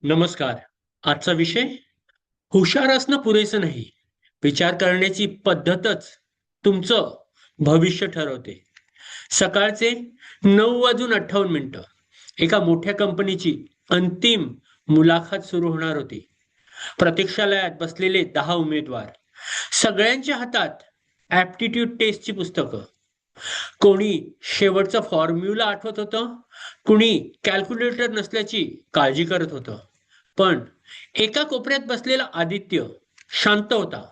नमस्कार. आजचा विषय हुशार असणं पुरेसं नाही. विचार करण्याची पद्धतच तुमचं भविष्य ठरवते. सकाळचे 9:58 एका मोठ्या कंपनीची अंतिम मुलाखत सुरू होणार होती. प्रतीक्षालयात बसलेले 10 उमेदवार. सगळ्यांच्या हातात ॲप्टिट्यूड टेस्टची पुस्तकं. कोणी शेवटचा फॉर्म्युला आठवत होतं, कुणी कॅल्क्युलेटर नसल्याची काळजी करत होतं. पण एका कोपऱ्यात बसलेला आदित्य शांत होता.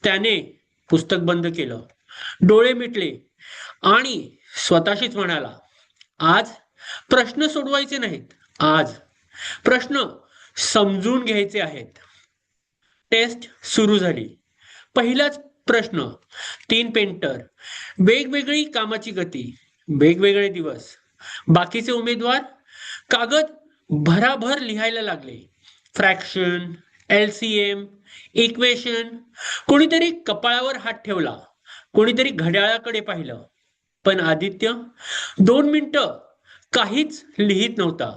त्याने पुस्तक बंद केलं, डोळे मिटले आणि स्वतःशीच म्हणाला, आज प्रश्न सोडवायचे नाहीत, आज प्रश्न समजून घ्यायचे आहेत. टेस्ट सुरू झाली. पहिलाच प्रश्न. 3 पेंटर, वेगवेगळी कामाची गती, वेगवेगळे दिवस. बाकीचे उमेदवार कागद भराभर लिहायला लागले. Fraction, LCM, equation. कोणीतरी कपाळावर हात ठेवला, कोणीतरी घड्याळाकडे पाहिलं. पण आदित्य 2 मिनिटं काहीच लिहित नव्हता.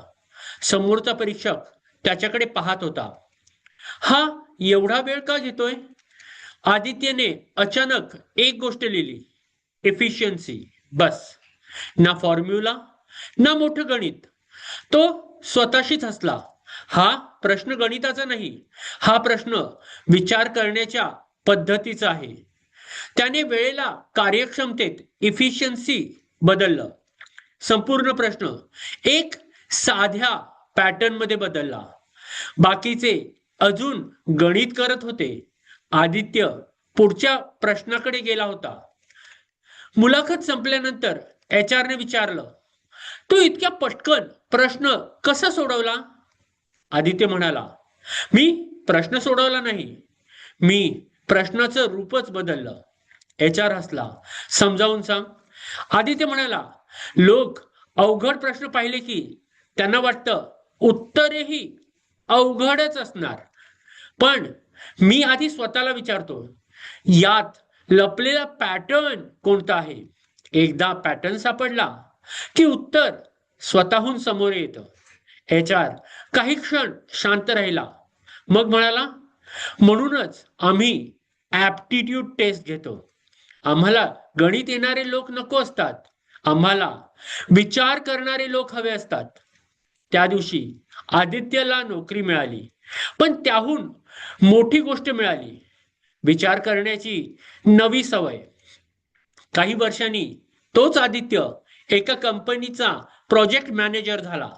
समोरचा परीक्षक त्याच्याकडे पाहत होता. हा एवढा वेळ का घेतोय? आदित्यने अचानक एक गोष्ट लिहिली, एफिशियन्सी. बस. ना फॉर्म्युला, ना मोठं गणित. तो स्वतःशीच हसला. हा प्रश्न गणिताचा नाही, हा प्रश्न विचार करण्याच्या पद्धतीचा आहे. त्याने वेळेला कार्यक्षमतेत इफिशियन्सी बदललं. संपूर्ण प्रश्न एक साध्या पॅटर्न मध्ये बदलला. बाकीचे अजून गणित करत होते. आदित्य पुढच्या प्रश्नाकडे गेला होता. मुलाखत संपल्यानंतर HR ने विचारलं, तू इतक्या पटकन प्रश्न कसा सोडवला? आदित्य म्हणाला, मी प्रश्न सोडवला नाही, मी प्रश्नाचं रूपच बदललं. HR हसला. समजावून सांग. आदित्य म्हणाला, लोक अवघड प्रश्न पाहिले की त्यांना वाटतं उत्तरेही अवघडच असणार. पण मी आधी स्वतःला विचारतो, यात लपलेला पॅटर्न कोणता आहे? एकदा पॅटर्न सापडला की उत्तर स्वतःहून समोर येतं. HR काही क्षण शांत राहिला, मग म्हणाला, म्हणूनच आम्ही ॲप्टिट्यूड टेस्ट घेतो. आम्हाला गणित येणारे लोक नको असतात, आम्हाला विचार करणारे लोक हवे असतात. त्या दिवशी आदित्यला नोकरी मिळाली, पण त्याहून मोठी गोष्ट मिळाली, विचार करण्याची नवी सवय. काही वर्षांनी तोच आदित्य एका कंपनीचा प्रोजेक्ट मॅनेजर झाला.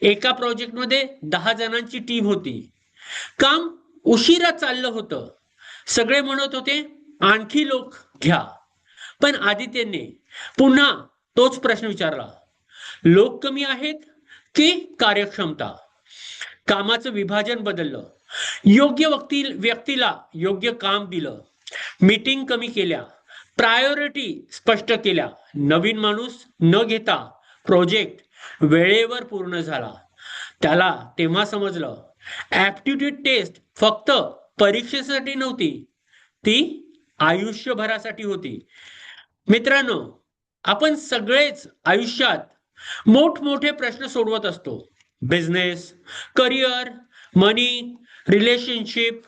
एका प्रोजेक्टमध्ये 10 जणांची टीम होती. काम उशिरा चाललं होतं. सगळे म्हणत होते आणखी लोक घ्या. पण आदित्यने पुन्हा तोच प्रश्न विचारला, लोक कमी आहेत की कार्यक्षमता? कामाचं विभाजन बदललं. योग्य व्यक्तीला योग्य काम दिलं. मीटिंग कमी केल्या, प्रायोरिटी स्पष्ट केल्या. नवीन माणूस न घेता प्रोजेक्ट वेळेवर पूर्ण झाला. त्याला तेव्हा समजलं, ॲप्टिट्यूड टेस्ट फक्त परीक्षेसाठी नव्हती, ती आयुष्यभरासाठी होती. मित्रांनो, आपण सगळेच आयुष्यात मोठमोठे प्रश्न सोडवत असतो. बिझनेस, करिअर, मनी, रिलेशनशिप.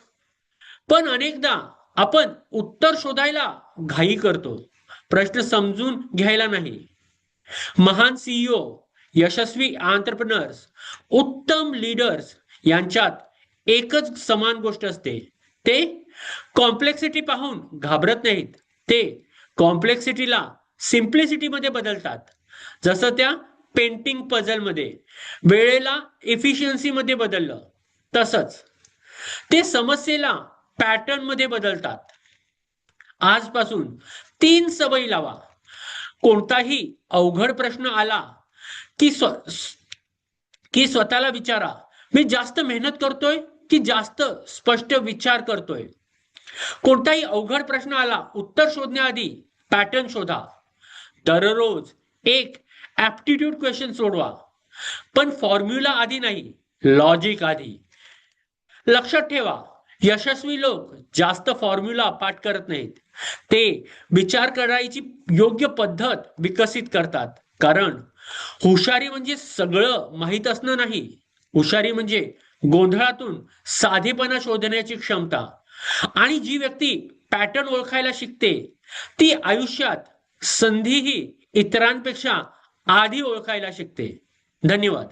पण अनेकदा आपण उत्तर शोधायला घाई करतो, प्रश्न समजून घ्यायला नाही. महान CEO, यशस्वी एंटरप्रेन्योर्स, उत्तम लीडर्स यांच्यात एकच समान गोष्ट असते. ते कॉम्प्लेक्सिटी पाहून घाबरत नाहीत, ते कॉम्प्लेक्सिटीला सिम्प्लिसिटी मध्ये बदलतात. जसं त्या पेंटिंग पझल मध्ये वेळेला एफिशियन्सी मध्ये बदललं, तसंच ते समस्येला पॅटर्न मध्ये बदलतात. आजपासून 3 सवयी लावा. कोणताही अवघड प्रश्न आला की स्वतःला विचारा, मी जास्त मेहनत करतोय की जास्त स्पष्ट विचार करतोय? कोणताही अवघड प्रश्न आला, उत्तर शोधण्याआधी पॅटर्न शोधा. दररोज एक ॲप्टिट्यूड क्वेश्चन सोडवा, पण फॉर्म्युला आधी नाही, लॉजिक आधी. लक्षात ठेवा, यशस्वी लोक जास्त फॉर्म्युला पाठ करत नाहीत, ते विचार करायची योग्य पद्धत विकसित करतात. कारण हुशारी म्हणजे सगळं माहीत असणं नाही, हुशारी म्हणजे गोंधळातून साधेपणा शोधण्याची क्षमता. आणि जी व्यक्ती पॅटर्न ओळखायला शिकते ती आयुष्यात संधीही इतरांपेक्षा आधी ओळखायला शिकते. धन्यवाद.